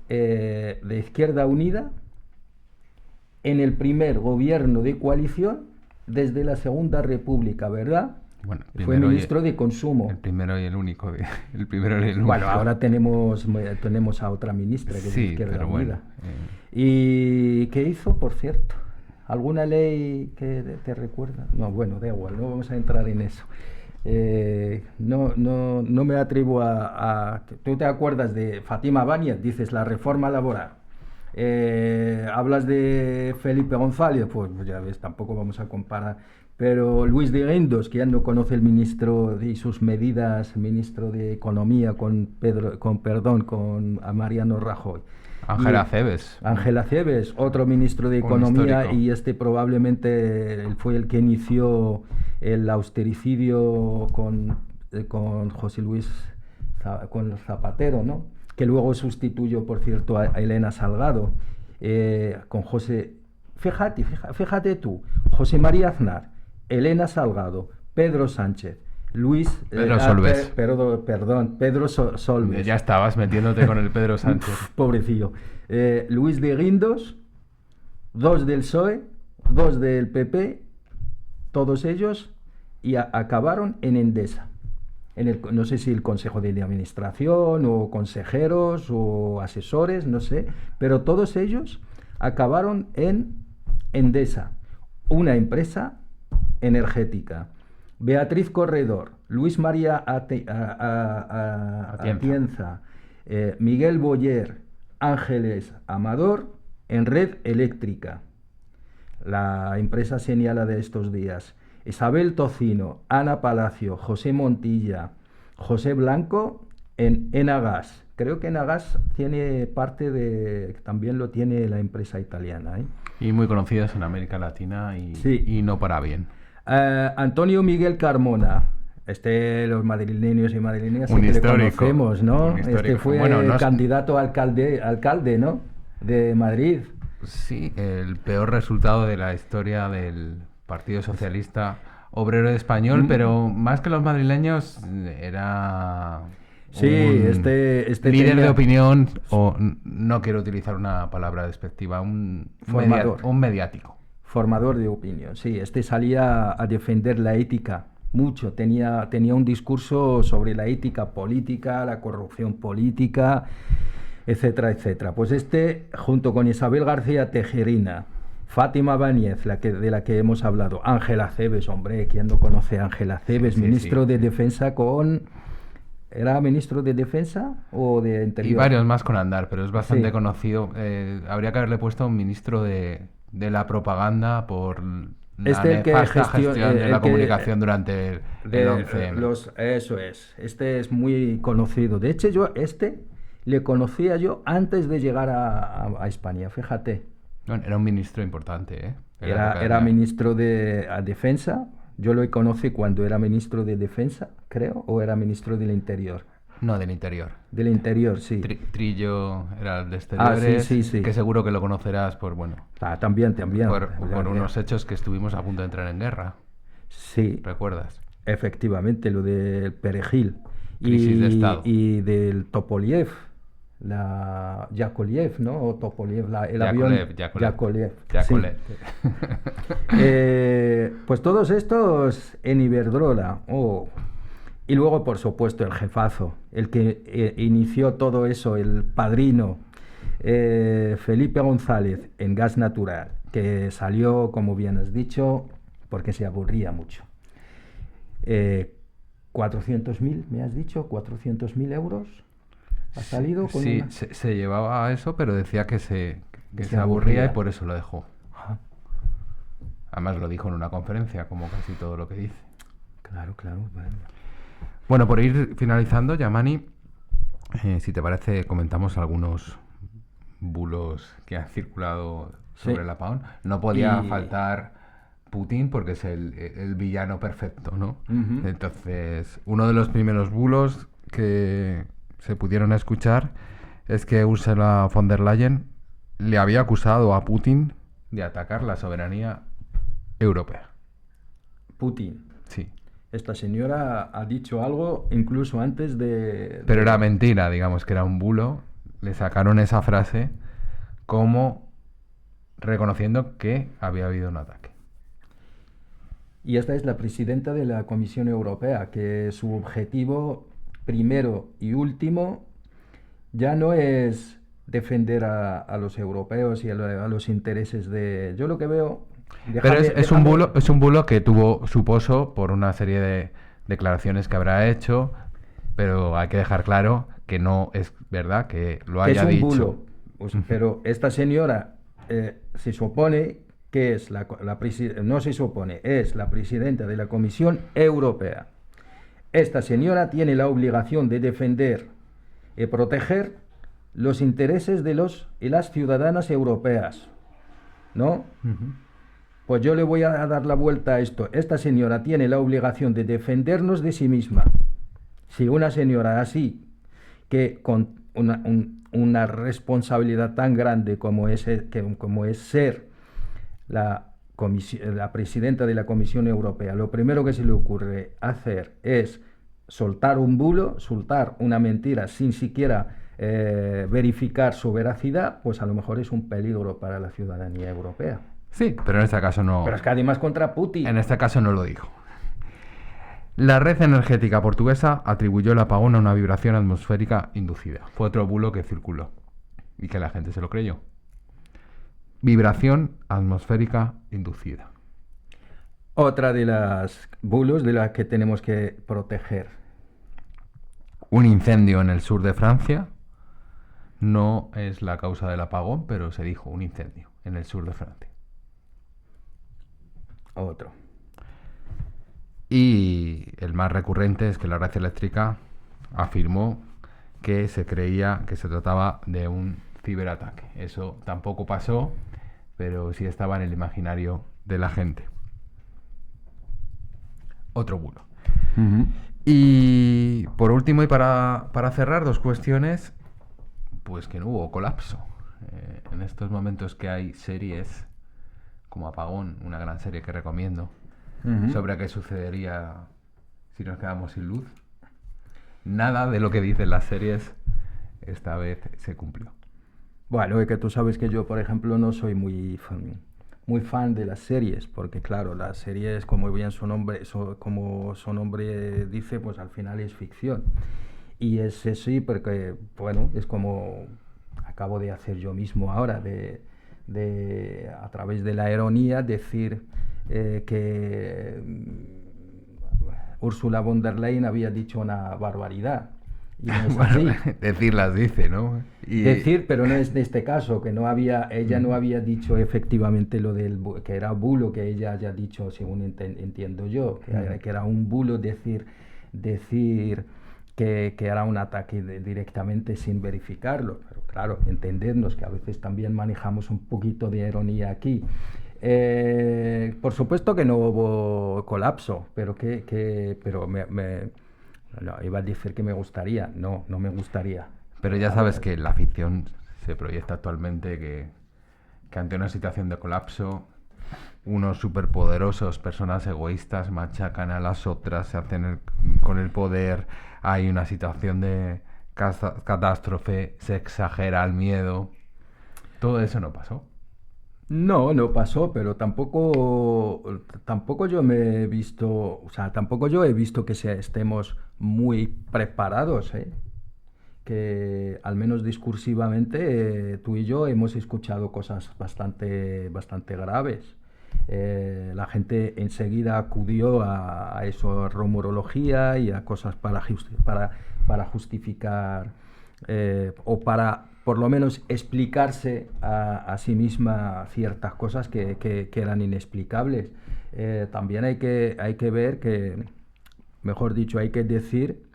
Izquierda Unida en el primer gobierno de coalición desde la Segunda República, ¿verdad? Bueno, fue ministro de Consumo. El primero y el único. Bueno, ahora tenemos a otra ministra que es de Izquierda Unida. ¿Y qué hizo, por cierto? ¿Alguna ley que te recuerda? No, bueno, da igual, no vamos a entrar en eso. No me atrevo a... ¿Tú te acuerdas de Fátima Báñez? Dices la reforma laboral. Hablas de Felipe González, pues ya ves, tampoco vamos a comparar. Pero Luis de Guindos, que ya no conoce el ministro y sus medidas, ministro de Economía, con Mariano Rajoy. Ángel Acebes, otro ministro de Economía, y probablemente fue el que inició el austericidio con José Luis con Zapatero, ¿no? Que luego sustituyó, por cierto, a Elena Salgado, con José... Fíjate tú, José María Aznar, Elena Salgado, Pedro Sánchez, Pedro Solbes. Pedro Solbes. Ya estabas metiéndote con el Pedro Sánchez. Pobrecillo. Luis de Guindos, 2 del PSOE, 2 del PP, todos ellos, y acabaron en Endesa. No sé si el Consejo de Administración, o consejeros, o asesores, no sé, pero todos ellos acabaron en Endesa, una empresa energética. Beatriz Corredor, Luis María Atienza, Miguel Boyer, Ángeles Amador, en Red Eléctrica, la empresa señala de estos días. Isabel Tocino, Ana Palacio, José Montilla, José Blanco en Enagas. Creo que Enagas tiene también lo tiene la empresa italiana, ¿eh? Y muy conocidas en América Latina y no para bien. Antonio Miguel Carmona, los madrileños y madrileñas siempre le conocemos, ¿no? Este fue candidato a alcalde, ¿no? De Madrid. Sí, el peor resultado de la historia del Partido Socialista Obrero Español, pero más que los madrileños era... Sí, este líder de opinión, o no quiero utilizar una palabra despectiva, un mediático. Formador de opinión, sí. Salía a defender la ética mucho, tenía un discurso sobre la ética política, la corrupción política, etcétera, etcétera. Pues junto con Isabel García Tejerina, Fátima Báñez, de la que hemos hablado, Ángel Acebes, hombre, ¿quién no conoce a Ángel Acebes? Ministro de Defensa ¿Era ministro de Defensa o de Interior? Y varios más con andar, pero es bastante conocido. Habría que haberle puesto un ministro de la propaganda por la nefasta gestión de la comunicación durante el 11M. Eso es. Es muy conocido. De hecho, le conocía yo antes de llegar a España, fíjate. Bueno, era un ministro importante, ¿eh? Era ministro de Defensa. Yo lo conocí cuando era ministro de Defensa, creo, o era ministro del Interior. No, del Interior. Del Interior, sí. Trillo era el de Exteriores, sí. Que seguro que lo conocerás también. Por unos hechos que estuvimos a punto de entrar en guerra. Sí. ¿Recuerdas? Efectivamente, lo del Perejil. Crisis de Estado. Y del Topoliev. Yakovlev, ¿no? O Topoliev, el avión. Yakovlev. Sí. Pues todos estos en Iberdrola. Y luego, por supuesto, el jefazo, el que inició todo eso, el padrino, Felipe González, en Gas Natural, que salió, como bien has dicho, porque se aburría mucho. 400.000, me has dicho, 400.000 euros. ¿Ha salido con sí, se llevaba a eso, pero decía que se aburría y por eso lo dejó. Ajá. Además lo dijo en una conferencia, como casi todo lo que dice. Claro. Bueno, por ir finalizando, Yamani, si te parece, comentamos algunos bulos que han circulado sobre el apagón. No podía faltar Putin porque es el villano perfecto, ¿no? Uh-huh. Entonces, uno de los primeros bulos que se pudieron escuchar es que Ursula von der Leyen le había acusado a Putin de atacar la soberanía europea. Putin. Sí. Esta señora ha dicho algo incluso antes de... Pero era mentira, digamos que era un bulo. Le sacaron esa frase como reconociendo que había habido un ataque. Y esta es la presidenta de la Comisión Europea, que su objetivo primero y último ya no es defender a los europeos y a los intereses de... Yo lo que veo... Pero es un bulo que tuvo su poso por una serie de declaraciones que habrá hecho, pero hay que dejar claro que no es verdad que lo haya dicho. Es un bulo. Pues, pero esta señora se supone que es no se supone, es la presidenta de la Comisión Europea. Esta señora tiene la obligación de defender y proteger los intereses de los y las ciudadanas europeas, ¿no? Pues yo le voy a dar la vuelta a esto. Esta señora tiene la obligación de defendernos de sí misma. Si una señora así, que con una responsabilidad tan grande como es ser la presidenta de la Comisión Europea, lo primero que se le ocurre hacer es soltar un bulo, soltar una mentira sin siquiera verificar su veracidad, pues a lo mejor es un peligro para la ciudadanía europea. Sí, pero en este caso no. Pero es que además contra Putin. En este caso no lo dijo. La red energética portuguesa atribuyó el apagón a una vibración atmosférica inducida. Fue otro bulo que circuló y que la gente se lo creyó. Vibración atmosférica inducida. Otra de las bulos de las que tenemos que proteger. Un incendio en el sur de Francia no es la causa del apagón, pero se dijo un incendio en el sur de Francia. Otro. Y el más recurrente es que la red eléctrica afirmó que se creía que se trataba de un ciberataque. Eso tampoco pasó, pero sí estaba en el imaginario de la gente. Otro bulo. Y por último, y para cerrar, dos cuestiones, pues que no hubo colapso. En estos momentos que hay series como Apagón, una gran serie que recomiendo, sobre qué sucedería si nos quedamos sin luz. Nada de lo que dicen las series esta vez se cumplió. Bueno, es que tú sabes que yo, por ejemplo, no soy muy fan de las series, porque claro, las series, como bien como su nombre dice, pues al final es ficción. Y es sí, porque, bueno, es como acabo de hacer yo mismo ahora, a través de la ironía, decir que Ursula von der Leyen había dicho una barbaridad. Y no es bueno, así. Decirlas dice, ¿no? Decir, pero no es de este caso, que ella no había dicho efectivamente lo que era bulo, que ella haya dicho, según entiendo yo, que era un bulo decir que era un ataque directamente sin verificarlo. Pero claro, entendernos que a veces también manejamos un poquito de ironía aquí. Por supuesto que no hubo colapso, pero no, iba a decir que me gustaría. No me gustaría. Pero ya sabes que la ficción se proyecta actualmente que ante una situación de colapso, unos superpoderosos, personas egoístas, machacan a las otras, se hacen con el poder, hay una situación de catástrofe, se exagera el miedo. Todo eso no pasó. No pasó, pero tampoco yo me he visto, o sea, tampoco yo he visto que estemos muy preparados, que al menos discursivamente tú y yo hemos escuchado cosas bastante graves. La gente enseguida acudió a eso, a rumorología y a cosas para justificar o para por lo menos explicarse a sí misma ciertas cosas que eran inexplicables. También hay que ver que, mejor dicho, hay que decir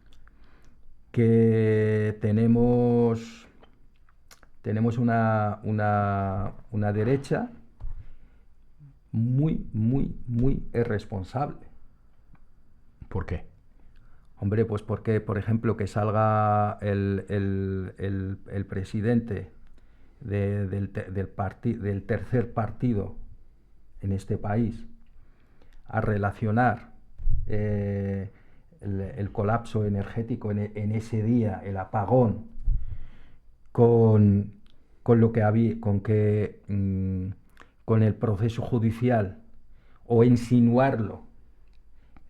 que tenemos una derecha muy irresponsable. ¿Por qué? Hombre, pues porque, por ejemplo, que salga el presidente del tercer partido en este país a relacionar el colapso energético en ese día, el apagón, con lo que había, con el proceso judicial, o insinuarlo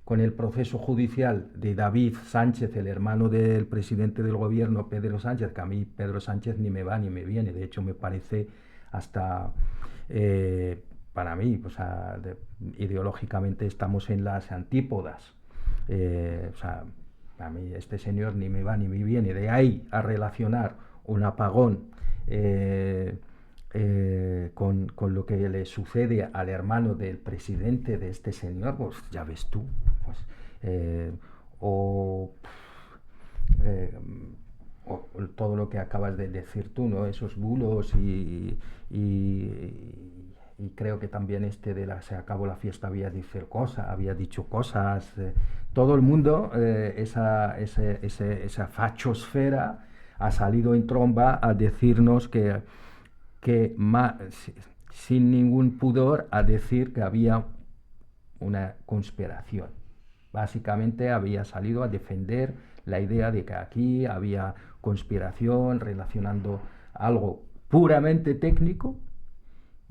con el proceso judicial de David Sánchez, el hermano del presidente del gobierno, Pedro Sánchez, que a mí Pedro Sánchez ni me va ni me viene, de hecho me parece hasta, para mí, o sea, ideológicamente estamos en las antípodas, o sea, a mí este señor ni me va ni me viene, de ahí a relacionar un apagón con lo que le sucede al hermano del presidente de este señor, pues ya ves tú, pues, o todo lo que acabas de decir tú, ¿no? Esos bulos y creo que también se acabó la fiesta había dicho cosas, todo el mundo, esa fachosfera ha salido en tromba a decirnos que sin ningún pudor, a decir que había una conspiración. Básicamente había salido a defender la idea de que aquí había conspiración relacionando algo puramente técnico,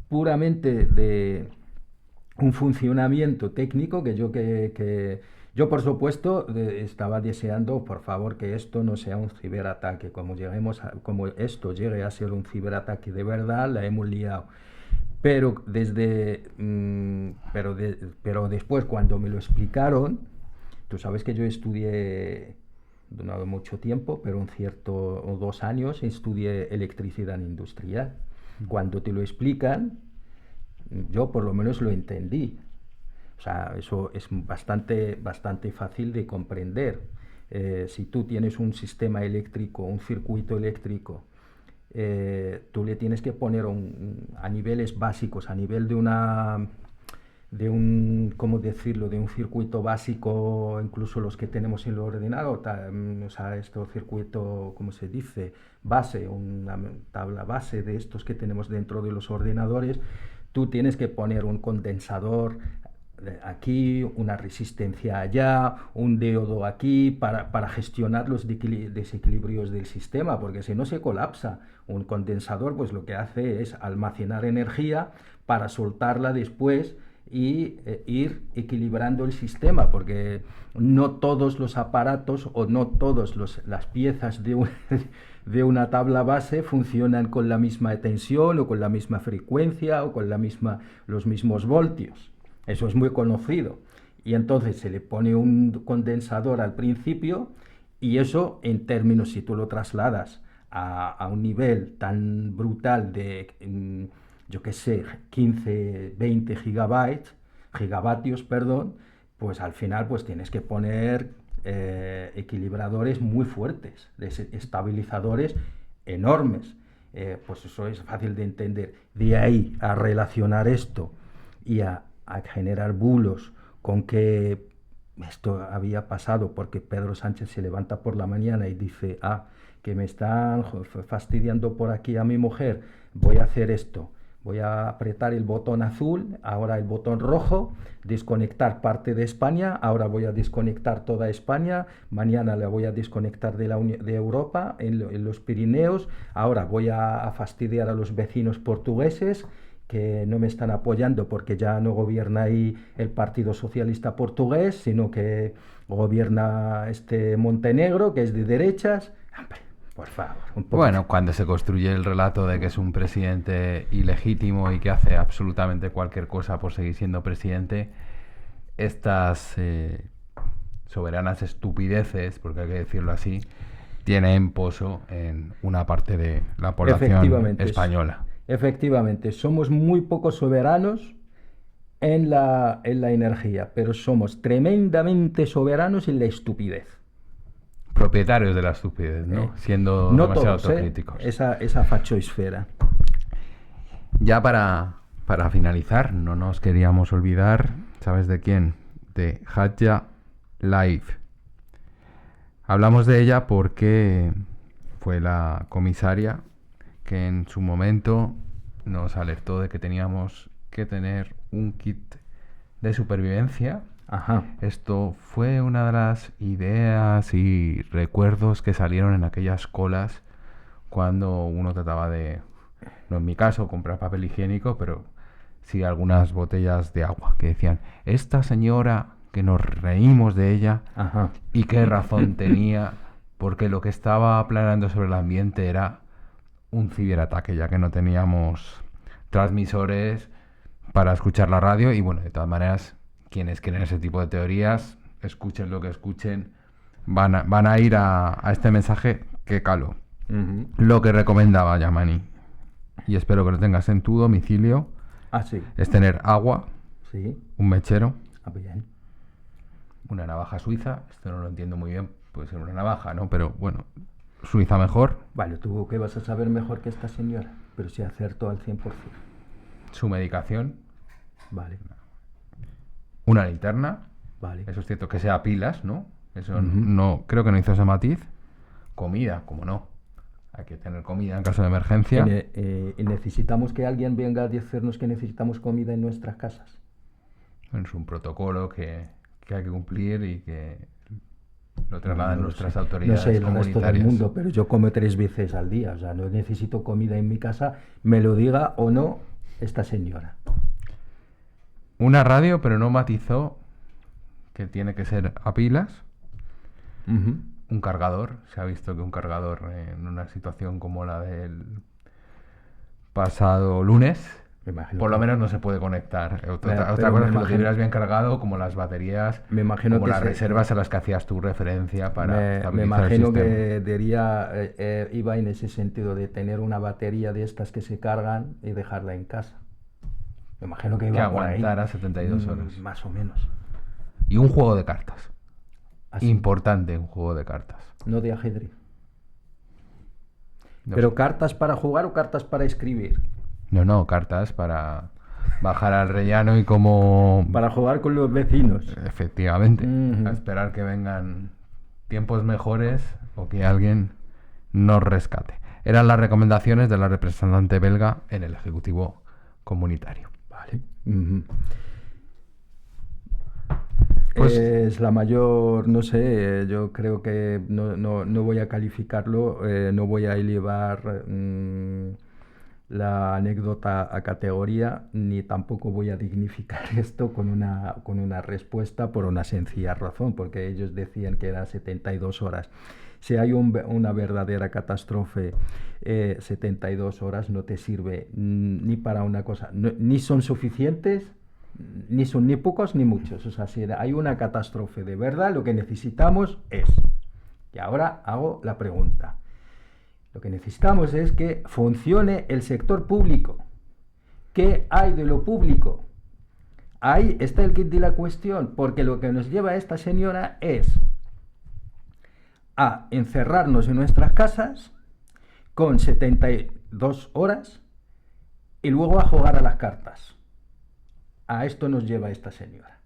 puramente de un funcionamiento técnico que yo por supuesto estaba deseando, por favor, que esto no sea un ciberataque. Como esto llegue a ser un ciberataque de verdad, la hemos liado. Pero después, cuando me lo explicaron, tú sabes que yo estudié, no mucho tiempo, pero 2 años estudié electricidad industrial. Cuando te lo explican, yo por lo menos lo entendí. O sea, eso es bastante fácil de comprender. Si tú tienes un sistema eléctrico, un circuito eléctrico, tú le tienes que poner a niveles básicos, a nivel de un circuito básico, incluso los que tenemos en el ordenador, o sea, este circuito, ¿cómo se dice? Base, una tabla base de estos que tenemos dentro de los ordenadores. Tú tienes que poner un condensador aquí, una resistencia allá, un diodo aquí, para gestionar los desequilibrios del sistema, porque si no se colapsa. Un condensador, pues lo que hace es almacenar energía para soltarla después y ir equilibrando el sistema, porque no todos los aparatos o no todas las piezas de una tabla base funcionan con la misma tensión o con la misma frecuencia o con los mismos voltios. Eso es muy conocido. Y entonces se le pone un condensador al principio, y eso, en términos, si tú lo trasladas a un nivel tan brutal de, yo qué sé, 15, 20 gigavatios, pues al final pues tienes que poner equilibradores muy fuertes, estabilizadores enormes. Pues eso es fácil de entender. De ahí a relacionar esto y a generar bulos con que esto había pasado porque Pedro Sánchez se levanta por la mañana y dice, que me están fastidiando por aquí a mi mujer, voy a hacer esto, voy a apretar el botón azul, ahora el botón rojo, desconectar parte de España, ahora voy a desconectar toda España, mañana la voy a desconectar de Europa, en los Pirineos, ahora voy a fastidiar a los vecinos portugueses que no me están apoyando porque ya no gobierna ahí el Partido Socialista Portugués, sino que gobierna Montenegro, que es de derechas. Hombre, por favor, un poco. Bueno, cuando se construye el relato de que es un presidente ilegítimo y que hace absolutamente cualquier cosa por seguir siendo presidente, estas soberanas estupideces, porque hay que decirlo así, tienen poso en una parte de la población española. Efectivamente, somos muy poco soberanos en la energía, pero somos tremendamente soberanos en la estupidez. Propietarios de la estupidez, ¿no? Siendo no demasiado todos, autocríticos. Esa fachoesfera. Ya para finalizar, no nos queríamos olvidar, ¿sabes de quién? De Hadja Laïf. Hablamos de ella porque fue la comisaria que en su momento nos alertó de que teníamos que tener un kit de supervivencia. Ajá. Esto fue una de las ideas y recuerdos que salieron en aquellas colas cuando uno trataba de, no en mi caso, comprar papel higiénico, pero sí algunas botellas de agua que decían, esta señora que nos reímos de ella, Ajá. y qué razón tenía, porque lo que estaba planeando sobre el ambiente era un ciberataque, ya que no teníamos transmisores para escuchar la radio. Y bueno, de todas maneras, quienes creen ese tipo de teorías, escuchen lo que escuchen, van a ir a este mensaje que caló. Ujú. Lo que recomendaba Yamani, y espero que lo tengas en tu domicilio, Ah, sí. es tener agua, Sí. un mechero, Ah, bien. una navaja suiza. Esto no lo entiendo muy bien, puede ser una navaja, ¿no? Pero bueno, suiza mejor. Vale, ¿tú qué vas a saber mejor que esta señora? Pero si acertó al 100%. Su medicación, Vale, una linterna. vale. Eso es cierto, que sea pilas, ¿no? Eso Ujú. no, creo que no hizo ese matiz. Comida, como no. Hay que tener comida en caso de emergencia. Y necesitamos que alguien venga a decirnos que necesitamos comida en nuestras casas. Bueno, es un protocolo que hay que cumplir y que lo trasladan No lo nuestras sé. autoridades No sé el resto del comunitarias. mundo, pero yo como 3 veces al día. O sea, no necesito comida en mi casa, me lo diga o no esta señora. Una radio, pero no matizó que tiene que ser a pilas. Ujú. Un cargador. Se ha visto que un cargador en una situación como la del pasado lunes, Me imagino por lo que- menos no se puede conectar. Otra Pero cosa me es que lo imagino- tuvieras bien cargado, como las baterías, Me imagino como que las se- reservas a las que hacías tu referencia para Me estabilizar imagino el sistema. que iba en ese sentido de tener una batería de estas que se cargan y dejarla en casa. Me imagino que Que iba por ahí. aguantara 72 horas. Más o menos. Y un juego de cartas. Así. Importante, un juego de cartas. No de ajedrez. No ¿Pero sé. cartas para jugar o cartas para escribir? No, cartas para bajar al rellano y como... Para jugar con los vecinos. Efectivamente. Ujú. A esperar que vengan tiempos mejores o que alguien nos rescate. Eran las recomendaciones de la representante belga en el Ejecutivo Comunitario. Vale. Ujú. Pues- Es la mayor, no sé, yo creo que no voy a calificarlo, no voy a elevar la anécdota a categoría, ni tampoco voy a dignificar esto con una respuesta por una sencilla razón, porque ellos decían que era 72 horas. Si hay una verdadera catástrofe, 72 horas no te sirve ni para una cosa, ni son suficientes, ni son ni pocos ni muchos. O sea, si hay una catástrofe de verdad, lo que necesitamos es, y ahora hago la pregunta, lo que necesitamos es que funcione el sector público. ¿Qué hay de lo público? Ahí está el kit de la cuestión, porque lo que nos lleva a esta señora es a encerrarnos en nuestras casas con 72 horas y luego a jugar a las cartas. A esto nos lleva esta señora.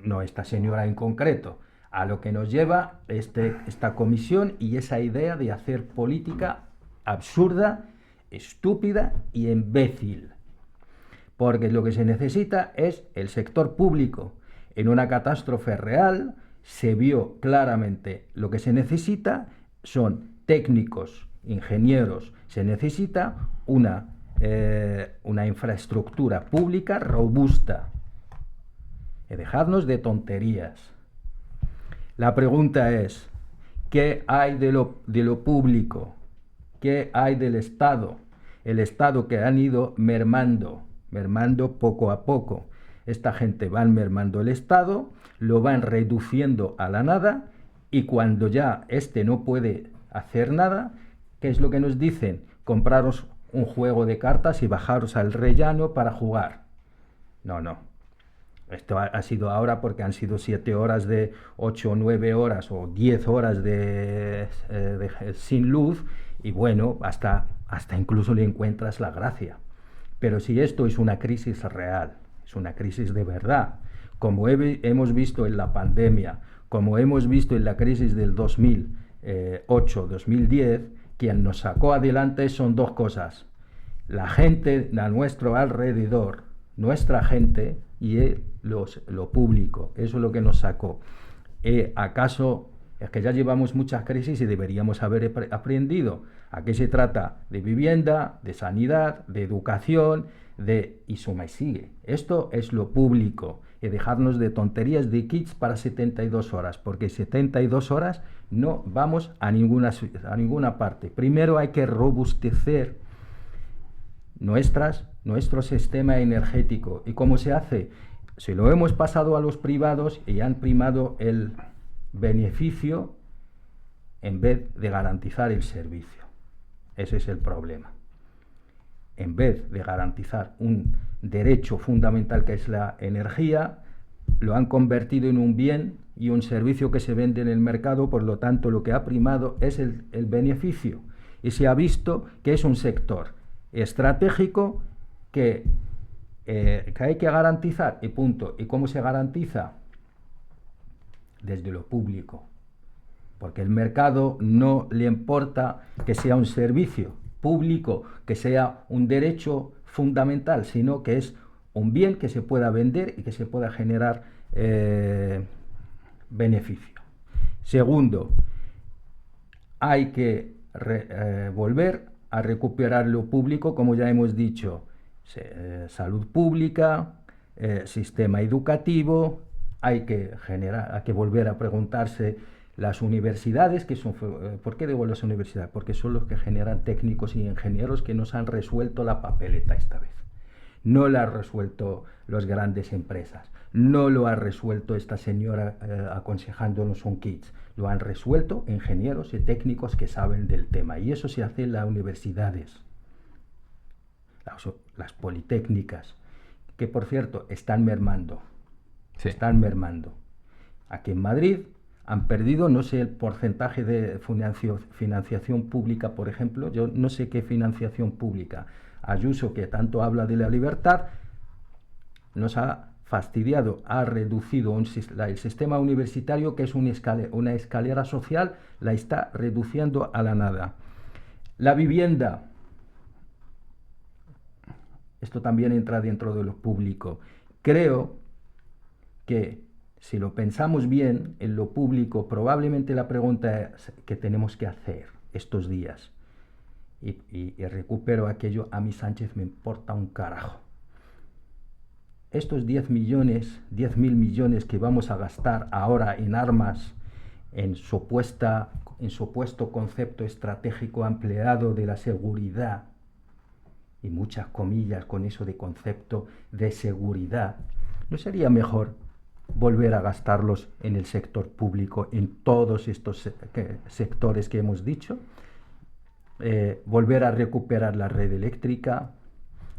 No esta señora en concreto, a lo que nos lleva esta comisión y esa idea de hacer política absurda, estúpida y imbécil. Porque lo que se necesita es el sector público. En una catástrofe real se vio claramente lo que se necesita son técnicos, ingenieros, se necesita una infraestructura pública robusta. Y dejadnos de tonterías. La pregunta es, ¿qué hay de lo público? ¿Qué hay del Estado? El Estado que han ido mermando poco a poco. Esta gente van mermando el Estado, lo van reduciendo a la nada y cuando ya no puede hacer nada, ¿qué es lo que nos dicen? Compraros un juego de cartas y bajaros al rellano para jugar. No. Esto ha sido ahora porque han sido 7 horas de 8 o 9 horas o 10 horas sin luz y bueno, hasta incluso le encuentras la gracia. Pero si esto es una crisis real, es una crisis de verdad, como hemos visto en la pandemia, como hemos visto en la crisis del 2008-2010, quien nos sacó adelante son dos cosas: la gente a nuestro alrededor, nuestra gente, y lo público. Eso es lo que nos sacó. ¿Acaso es que ya llevamos muchas crisis y deberíamos haber aprendido? ¿A qué se trata? De vivienda, de sanidad, de educación, y suma y sigue. Esto es lo público. Y dejarnos de tonterías de kits para 72 horas, porque 72 horas no vamos a ninguna parte. Primero hay que robustecer nuestro sistema energético. ¿Y cómo se hace? Si lo hemos pasado a los privados y han primado el beneficio en vez de garantizar el servicio. Ese es el problema. En vez de garantizar un derecho fundamental que es la energía, lo han convertido en un bien y un servicio que se vende en el mercado. Por lo tanto, lo que ha primado es el beneficio. Y se ha visto que es un sector estratégico que hay que garantizar, y punto. ¿Y cómo se garantiza? Desde lo público. Porque el mercado no le importa que sea un servicio público, que sea un derecho fundamental, sino que es un bien que se pueda vender y que se pueda generar beneficio. Segundo, hay que volver a recuperar lo público, como ya hemos dicho: salud pública, sistema educativo. Hay que volver a preguntarse las universidades, ¿por qué digo las universidades? Porque son los que generan técnicos y ingenieros que nos han resuelto la papeleta esta vez. No la han resuelto las grandes empresas, no lo ha resuelto esta señora aconsejándonos un kit. Lo han resuelto ingenieros y técnicos que saben del tema, y eso se hace en las universidades, las politécnicas, que por cierto están mermando. Sí. Están mermando. Aquí en Madrid han perdido, no sé el porcentaje de financiación pública, por ejemplo. Yo no sé qué financiación pública. Ayuso, que tanto habla de la libertad, nos ha fastidiado, ha reducido el sistema universitario, que es una escalera social, la está reduciendo a la nada. La vivienda, esto también entra dentro de lo público. Creo que si lo pensamos bien, en lo público, probablemente la pregunta que tenemos que hacer estos días, y recupero aquello: a mí Sánchez me importa un carajo. Estos 10.000 millones que vamos a gastar ahora en armas, en supuesto concepto estratégico ampliado de la seguridad, y muchas comillas con eso de concepto de seguridad, ¿no sería mejor volver a gastarlos en el sector público, en todos estos sectores que hemos dicho? Volver a recuperar la red eléctrica,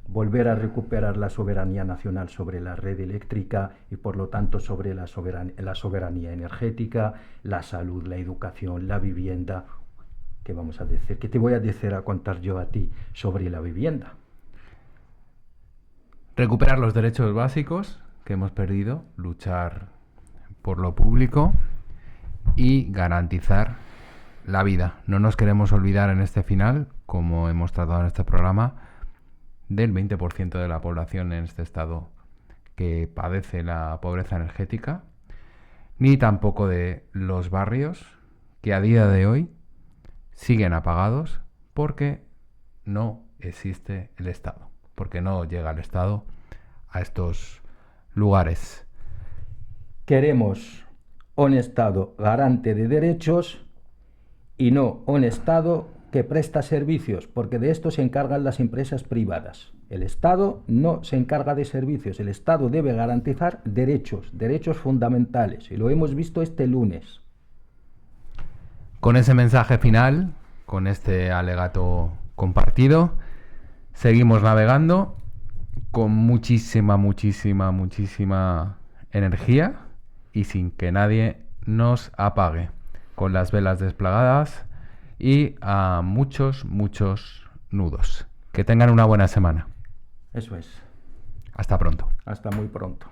volver a recuperar la soberanía nacional sobre la red eléctrica y por lo tanto sobre la soberanía energética, la salud, la educación, la vivienda. ¿Qué vamos a decir? ¿Qué te voy a contar yo a ti sobre la vivienda? Recuperar los derechos básicos que hemos perdido, luchar por lo público y garantizar la vida. No nos queremos olvidar en este final, como hemos tratado en este programa, del 20% de la población en este estado que padece la pobreza energética, ni tampoco de los barrios que a día de hoy siguen apagados porque no existe el Estado, porque no llega el Estado a estos lugares. Queremos un Estado garante de derechos y no un Estado que presta servicios, porque de esto se encargan las empresas privadas. El Estado no se encarga de servicios, el Estado debe garantizar derechos fundamentales, y lo hemos visto este lunes. Con ese mensaje final, con este alegato compartido, seguimos navegando con muchísima energía y sin que nadie nos apague, con las velas desplegadas y a muchos nudos. Que tengan una buena semana. Eso es. Hasta pronto. Hasta muy pronto.